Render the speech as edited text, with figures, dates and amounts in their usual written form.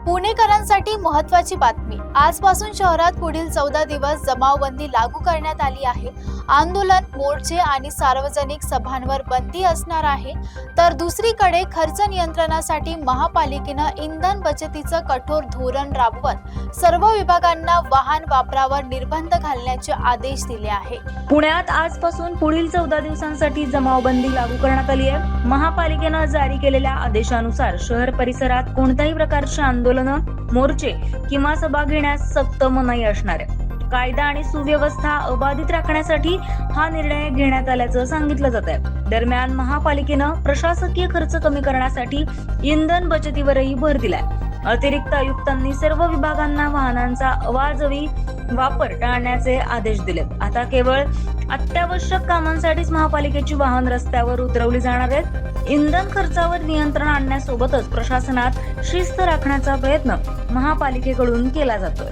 पुणेकरांसाठी महत्त्वाची बातमी। आजपासून शहरात पुढील 14 दिवस जमावबंदी लागू करण्यात आली आहे। आंदोलन, मोर्चे आणि सार्वजनिक सभांवर बंदी असणार आहे। तर दुसरीकडे खर्च नियंत्रणासाठी महापालिकेनं इंधन बचतीचं कठोर धोरण राबवत सर्व विभागांना वाहन वापरावर निर्बंध घालण्याचे आदेश दिले आहेत। पुण्यात आजपासून पुढील 14 दिवसांसाठी जमावबंदी लागू करण्यात आली आहे। महापालिकेनं जारी केलेल्या आदेशानुसार शहर परिसरात कोणत्याही प्रकारचे आंदोलन, मोर्चे किंवा सभा घेण्यास सक्त मनाई असणार आहे। कायदा आणि सुव्यवस्था अबाधित राखण्यासाठी हा निर्णय घेण्यात आल्याचं सांगितलं जात आहे। दरम्यान महापालिकेनं प्रशासकीय खर्च कमी करण्यासाठी इंधन बचतीवरही भर दिलाय। अतिरिक्त आयुक्तांनी सर्व विभागांना वाहनांचा अवाजवी वापर टाळण्याचे आदेश दिलेत। आता केवळ अत्यावश्यक कामांसाठीच महापालिकेची वाहन रस्त्यावर उतरवली जाणार आहेत। इंधन खर्चावर नियंत्रण आणण्यासोबतच प्रशासनात शिस्त राखण्याचा प्रयत्न महापालिकेकडून केला जातोय।